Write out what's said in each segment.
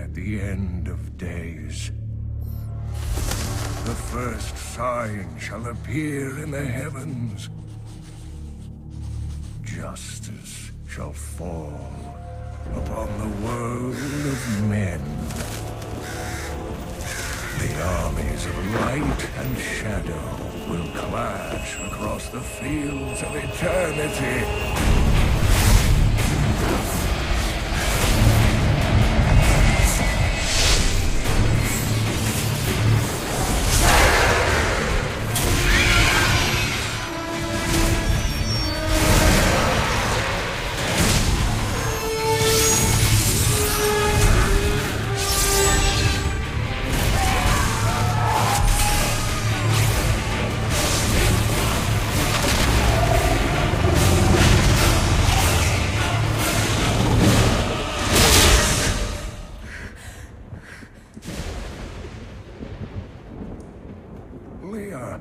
at the end of days. The first sign shall appear in the heavens. Justice shall fall upon the world of men. The armies of light and shadow will clash across the fields of eternity. Leah,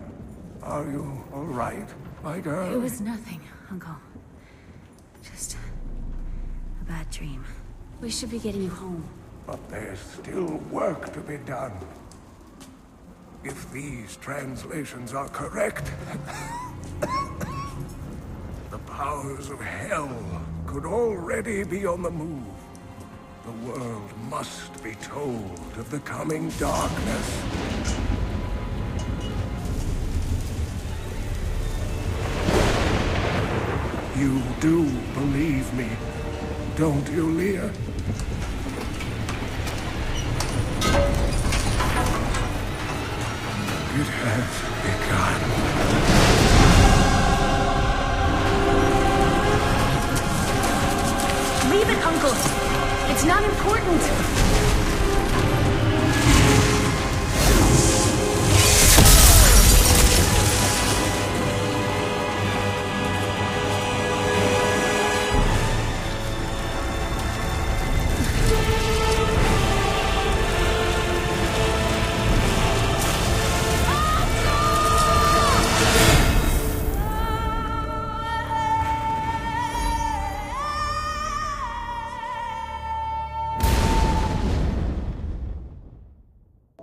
are you all right, my girl? It was nothing, Uncle. Just a bad dream. We should be getting you home. But there's still work to be done. If these translations are correct, the powers of hell could already be on the move. The world must be told of the coming darkness. You do believe me, don't you, Leah? It has begun. Leave it, Uncle! It's not important!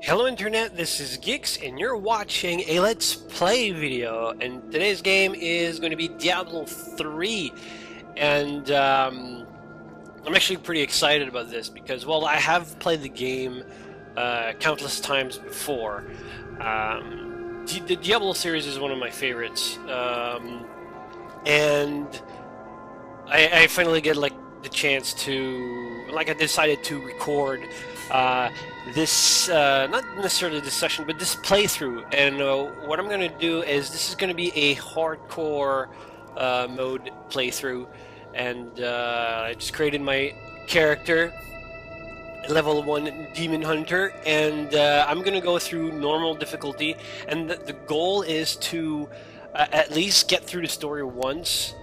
Hello Internet, this is Geeks and you're watching a Let's Play video, and today's game is going to be Diablo 3, and I'm actually pretty excited about this because, well, I have played the game countless times before. The Diablo series is one of my favorites, and I finally get like the chance to, like, I decided to record this, not necessarily this session, but this playthrough. And what I'm going to do is, this is going to be a hardcore mode playthrough, and I just created my character, level 1 Demon Hunter, and I'm going to go through normal difficulty, and the goal is to at least get through the story once.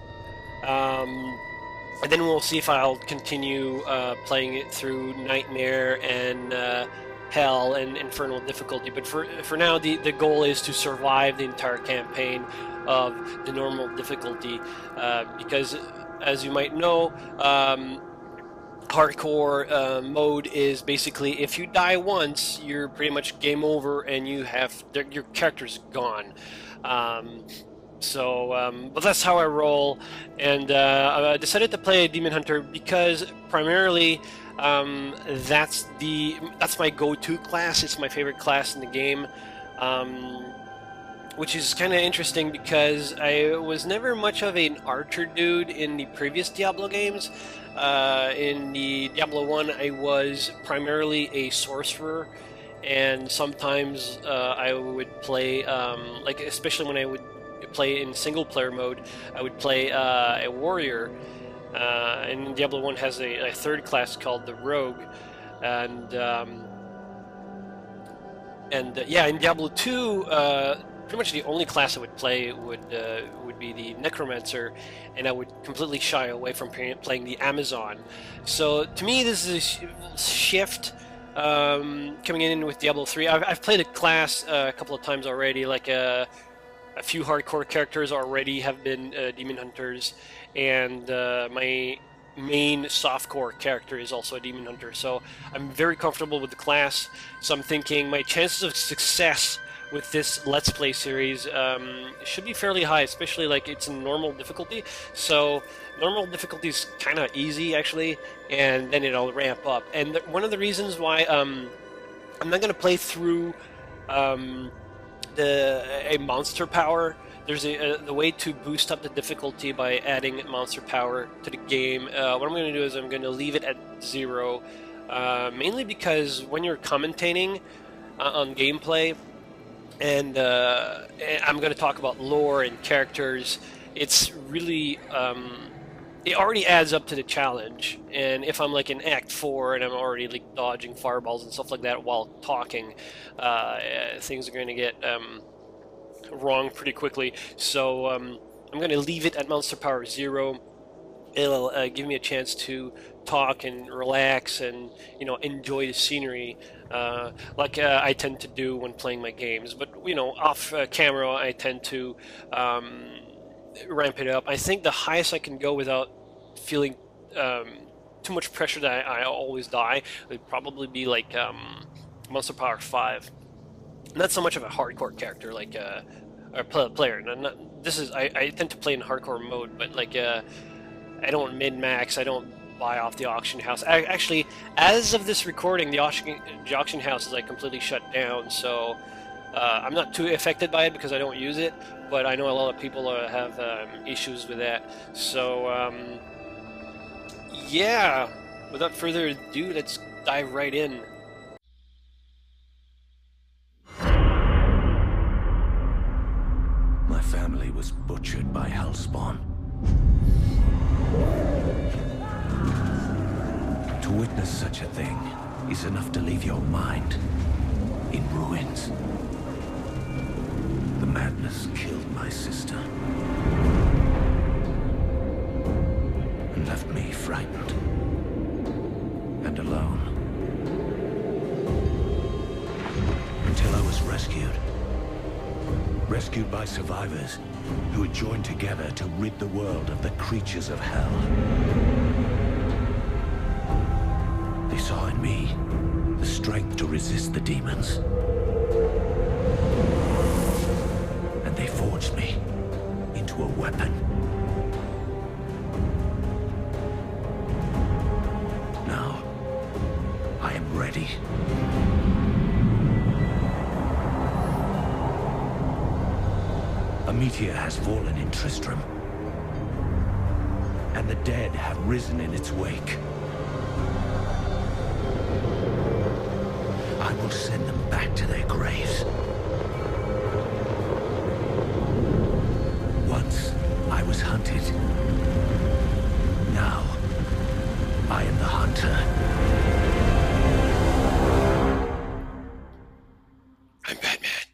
And then we'll see if I'll continue playing it through Nightmare and Hell and Infernal difficulty. But for now, the goal is to survive the entire campaign of the normal difficulty. Because, as you might know, hardcore mode is basically, if you die once, you're pretty much game over and you have your character's gone. But that's how I roll, and I decided to play a Demon Hunter because primarily that's my go-to class. It's my favorite class in the game, which is kind of interesting because I was never much of an archer dude in the previous Diablo games. In the Diablo 1, I was primarily a sorcerer, and sometimes I would play, like, especially when I would play in single player mode, I would play a warrior, and Diablo 1 has a third class called the rogue, and yeah, in Diablo 2 pretty much the only class I would play would be the necromancer, and I would completely shy away from playing the Amazon. So to me, this is a shift coming in with Diablo 3. I've played a class a couple of times already, like a few hardcore characters already have been Demon Hunters, and my main softcore character is also a demon hunter, so I'm very comfortable with the class. So I'm thinking my chances of success with this Let's Play series should be fairly high, especially like it's in normal difficulty. So normal difficulty is kind of easy actually, and then it'll ramp up. And one of the reasons why I'm not going to play through a monster power. There's the way to boost up the difficulty by adding monster power to the game. What I'm going to do is I'm going to leave it at 0, mainly because when you're commentating on gameplay, and I'm going to talk about lore and characters, it's really it already adds up to the challenge. And if I'm like in Act 4 and I'm already like dodging fireballs and stuff like that while talking, things are going to get wrong pretty quickly. So I'm going to leave it at monster power 0. It'll give me a chance to talk and relax and, you know, enjoy the scenery like I tend to do when playing my games. But, you know, off camera I tend to ramp it up. I think the highest I can go without feeling too much pressure that I always die would probably be like monster power 5. Not so much of a hardcore character like or player. I tend to play in hardcore mode, but like I don't min-max. I don't buy off the auction house. Actually, as of this recording, the auction house is like completely shut down, so I'm not too affected by it because I don't use it. But I know a lot of people have issues with that. So yeah, without further ado, let's dive right in. My family was butchered by Hellspawn. To witness such a thing is enough to leave your mind in ruins. The madness killed my sister and left me frightened and alone. Until I was rescued. Rescued by survivors who had joined together to rid the world of the creatures of hell. They saw in me the strength to resist the demons. And they forged me into a weapon. Now, I am ready. A meteor has fallen in Tristram, and the dead have risen in its wake. I will send them back to their graves. Once I was hunted. Now I am the hunter. I'm Batman.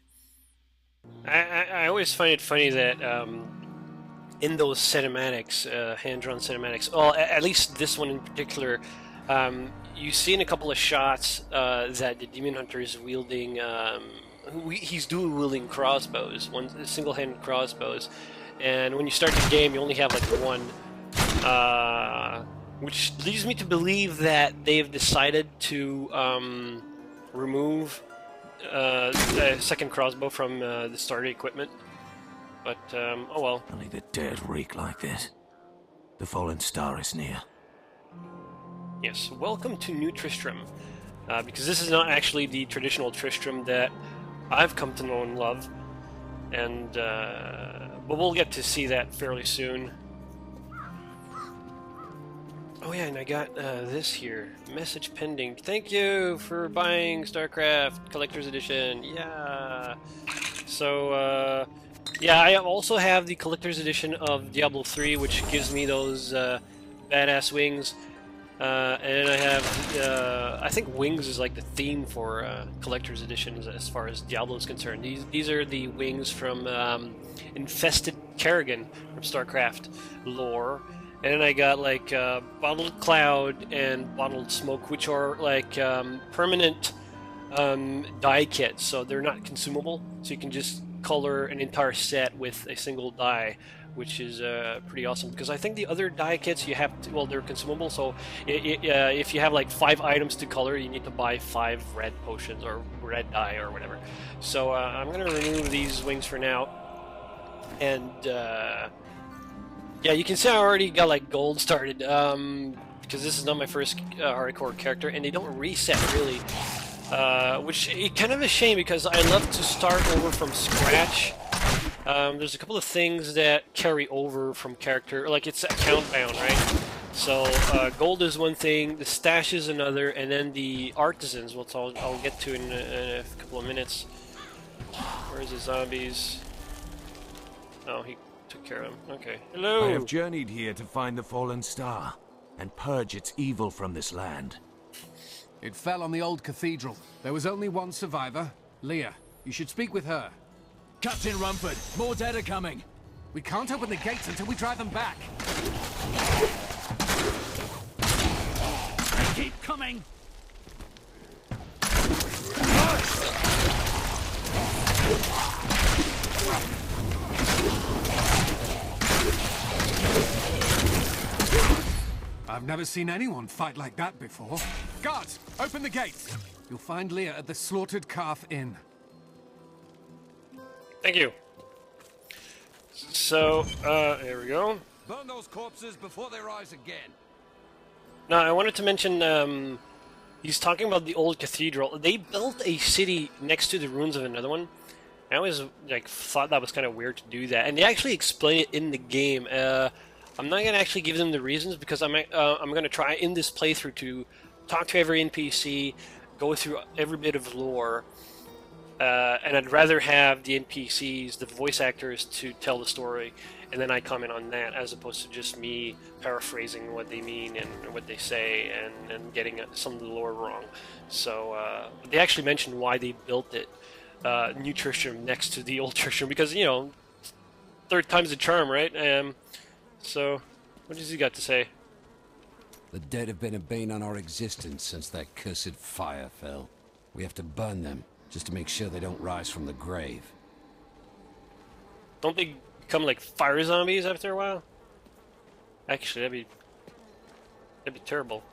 I always find it funny that in those cinematics, hand-drawn cinematics, well, at least this one in particular, you see in a couple of shots that the Demon Hunter is wielding, he's dual-wielding crossbows, single-handed crossbows, and when you start the game, you only have like one, which leads me to believe that they've decided to remove the second crossbow from the starter equipment, but oh well. Only the dead reek like this. The fallen star is near. Yes, welcome to New Tristram, because this is not actually the traditional Tristram that I've come to know and love, and but we'll get to see that fairly soon. Oh yeah, and I got this here. Message pending. Thank you for buying StarCraft Collector's Edition. Yeah. So, yeah, I also have the Collector's Edition of Diablo 3, which gives me those badass wings. And I have, I think wings is like the theme for Collector's Editions as far as Diablo is concerned. These are the wings from Infested Kerrigan from StarCraft lore. And then I got like Bottled Cloud and Bottled Smoke, which are like permanent die kits, so they're not consumable. So you can just color an entire set with a single die, which is pretty awesome. Because I think the other die kits you have to, well, they're consumable, so if you have like 5 items to color, you need to buy 5 red potions or red dye or whatever. So I'm gonna remove these wings for now, and yeah, you can see I already got like gold started. Because this is not my first hardcore character, and they don't reset really, which is kind of a shame because I love to start over from scratch. There's a couple of things that carry over from character, like it's account bound, right? So gold is one thing, the stash is another, and then the artisans, which I'll get to in a couple of minutes. Where's the zombies? Oh, he took care of them. Okay. Hello. I have journeyed here to find the fallen star and purge its evil from this land. It fell on the old cathedral. There was only one survivor, Leah. You should speak with her. Captain Rumford, more dead are coming. We can't open the gates until we drive them back. They keep coming. I've never seen anyone fight like that before. Guards, open the gates. You'll find Leah at the Slaughtered Calf Inn. Thank you. So, there we go. Burn those corpses before they rise again. Now, I wanted to mention, he's talking about the old cathedral. They built a city next to the ruins of another one. I always, like, thought that was kind of weird to do that. And they actually explain it in the game. I'm not going to actually give them the reasons because I'm going to try in this playthrough to talk to every NPC, go through every bit of lore, and I'd rather have the NPCs, the voice actors, to tell the story, and then I comment on that as opposed to just me paraphrasing what they mean and what they say and getting some of the lore wrong. So they actually mentioned why they built it, New Tristram next to the old Tristram, because, you know, third time's the charm, right? So, what does he got to say? The dead have been a bane on our existence since that cursed fire fell. We have to burn them, just to make sure they don't rise from the grave. Don't they become like fire zombies after a while? Actually, that'd be terrible.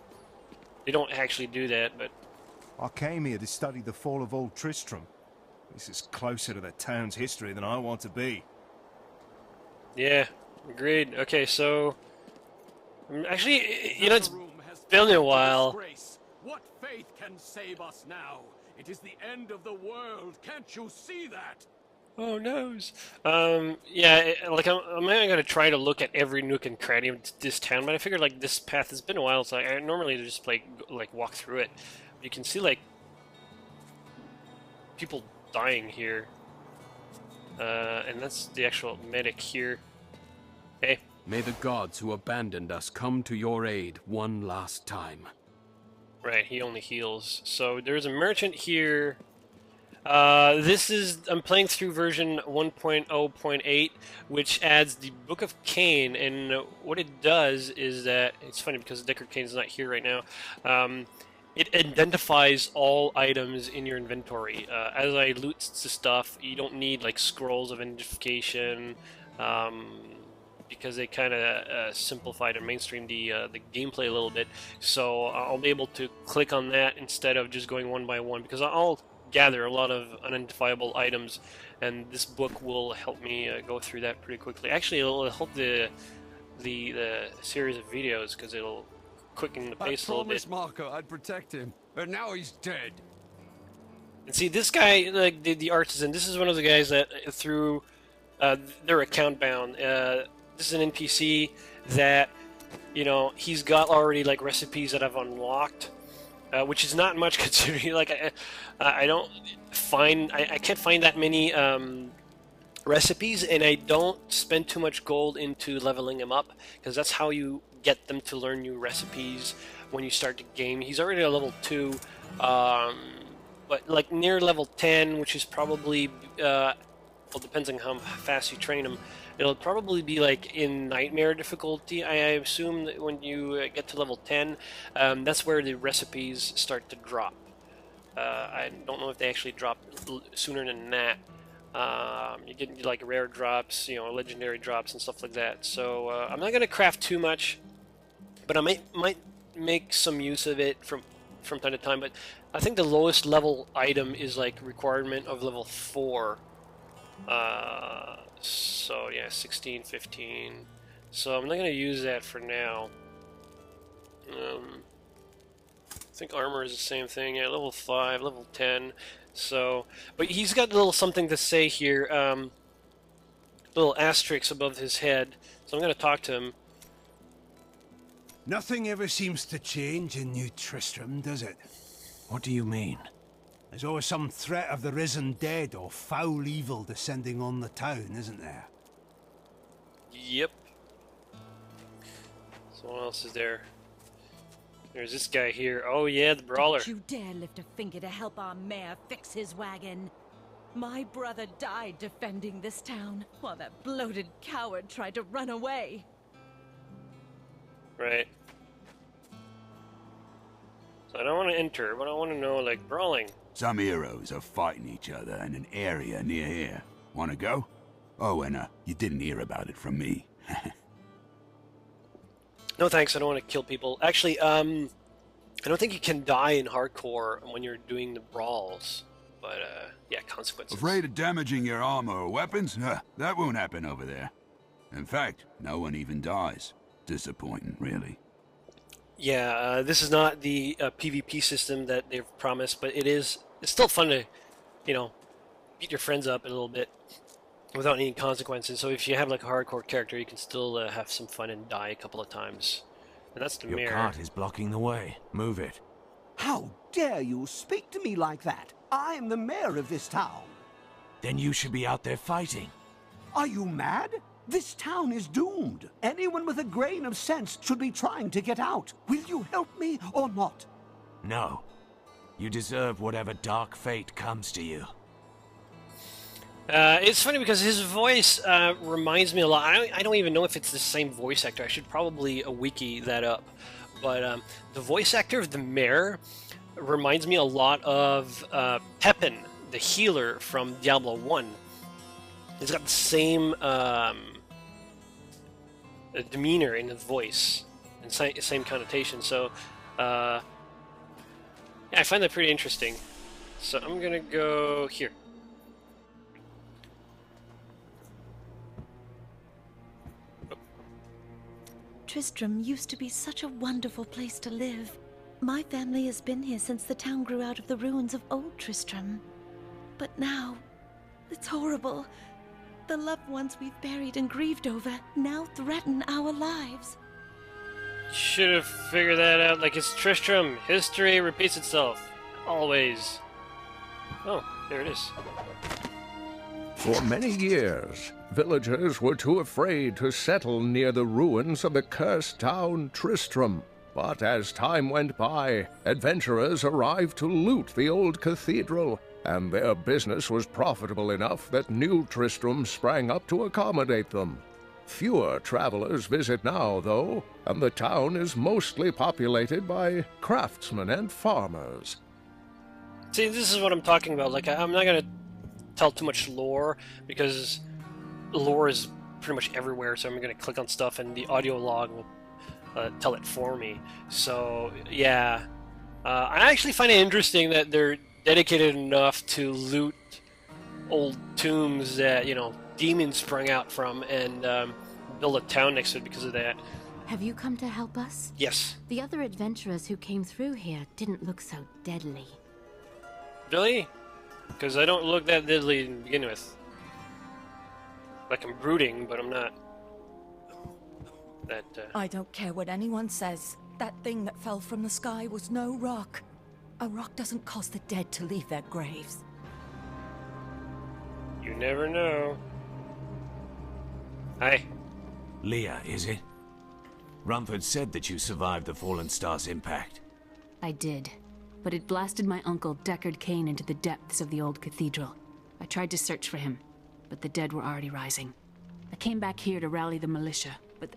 They don't actually do that, but... I came here to study the fall of old Tristram. This is closer to the town's history than I want to be. Yeah. Agreed. Okay, so actually, you know, it's been a while. What faith can save us now? It is the end of the world. Can't you see that? Oh noes. Yeah, like I'm not gonna try to look at every nook and cranny of this town, but I figured like this path has been a while, so I normally just like walk through it. You can see like people dying here, and that's the actual medic here. Hey. May the gods who abandoned us come to your aid one last time. Right, he only heals. So there's a merchant here. I'm playing through version 1.0.8, which adds the Book of Cain, and what it does is that, it's funny because Deckard Cain's not here right now, it identifies all items in your inventory. As I loot the stuff, you don't need like scrolls of identification, because they kind of simplified and mainstreamed the gameplay a little bit. So I'll be able to click on that instead of just going one by one, because I'll gather a lot of unidentifiable items, and this book will help me go through that pretty quickly. Actually, it'll help the series of videos, because it'll quicken the pace a little bit. I promised Marco I'd protect him, but now he's dead. And see, this guy, like the artisan, this is one of the guys that through their account bound. This is an NPC that, you know, he's got already like recipes that I've unlocked, which is not much considering like I don't find I can't find that many recipes, and I don't spend too much gold into leveling him up, because that's how you get them to learn new recipes when you start the game. He's already at level 2, but like near level 10, which is probably well, depends on how fast you train him. It'll probably be like in nightmare difficulty. I assume that when you get to level 10, that's where the recipes start to drop. I don't know if they actually drop sooner than that, You get like rare drops, you know, legendary drops and stuff like that. So I'm not gonna craft too much, but I might make some use of it from time to time. But I think the lowest level item is like requirement of level 4. So yeah, 16, 15. So I'm not gonna use that for now. I think armor is the same thing. Yeah, level 5, level 10. So, but he's got a little something to say here. Little asterisks above his head. So I'm gonna talk to him. Nothing ever seems to change in New Tristram, does it? What do you mean? There's always some threat of the risen dead or foul evil descending on the town, isn't there? Yep. So what else is there? There's this guy here. Oh yeah, the brawler. Don't you dare lift a finger to help our mayor fix his wagon. My brother died defending this town, while that bloated coward tried to run away. Right. So I don't want to enter, but I want to know, like, brawling. Some heroes are fighting each other in an area near here. Wanna go? Oh, and you didn't hear about it from me. No thanks, I don't want to kill people. Actually, I don't think you can die in hardcore when you're doing the brawls. But, yeah, consequences. Afraid of damaging your armor or weapons? That won't happen over there. In fact, no one even dies. Disappointing, really. Yeah, this is not the PvP system that they've promised, but it's still fun to, you know, beat your friends up a little bit without any consequences. So if you have like a hardcore character, you can still have some fun and die a couple of times. And that's the Your mirror. cart is blocking the way. Move it. How dare you speak to me like that? I am the mayor of this town. Then you should be out there fighting. Are you mad? This town is doomed. Anyone with a grain of sense should be trying to get out. Will you help me or not? No. You deserve whatever dark fate comes to you. It's funny because his voice reminds me a lot. I don't even know if it's the same voice actor. I should probably wiki that up. But the voice actor of the mayor reminds me a lot of Pepin, the healer from Diablo 1. He's got the same demeanor in his voice and same connotation. So, yeah, I find that pretty interesting. So I'm gonna go here. Tristram used to be such a wonderful place to live. My family has been here since the town grew out of the ruins of old Tristram. But now, it's horrible. The loved ones we've buried and grieved over now threaten our lives. Should have figured that out. Like, it's Tristram. History repeats itself. Always. Oh, there it is. For many years, villagers were too afraid to settle near the ruins of the cursed town Tristram. But as time went by, adventurers arrived to loot the old cathedral, and their business was profitable enough that New Tristram sprang up to accommodate them. Fewer travelers visit now, though, and the town is mostly populated by craftsmen and farmers. See, this is what I'm talking about. Like, I'm not gonna tell too much lore, because lore is pretty much everywhere, so I'm gonna click on stuff and the audio log will tell it for me. So, yeah. I actually find it interesting that they're dedicated enough to loot old tombs that, you know, demons sprung out from and build a town next to it because of that. Have you come to help us? Yes. The other adventurers who came through here didn't look so deadly. Really? Because I don't look that deadly to begin with. Like, I'm brooding, but I'm not that... I don't care what anyone says. That thing that fell from the sky was no rock. A rock doesn't cause the dead to leave their graves. You never know. Hi. Leah, is it? Rumford said that you survived the Fallen Star's impact. I did, but it blasted my uncle Deckard Cain into the depths of the old cathedral. I tried to search for him, but the dead were already rising. I came back here to rally the militia, but...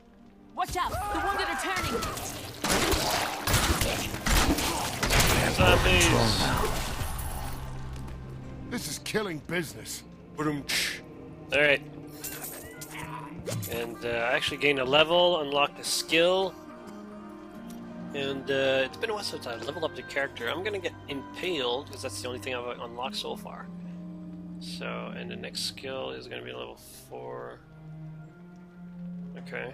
Watch out! The wounded are turning! This is killing business. Alright. And I actually gained a level, unlocked a skill. And it's been a while since I leveled up the character. I'm gonna get impaled, because that's the only thing I've unlocked so far. So, and the next skill is gonna be level 4. Okay.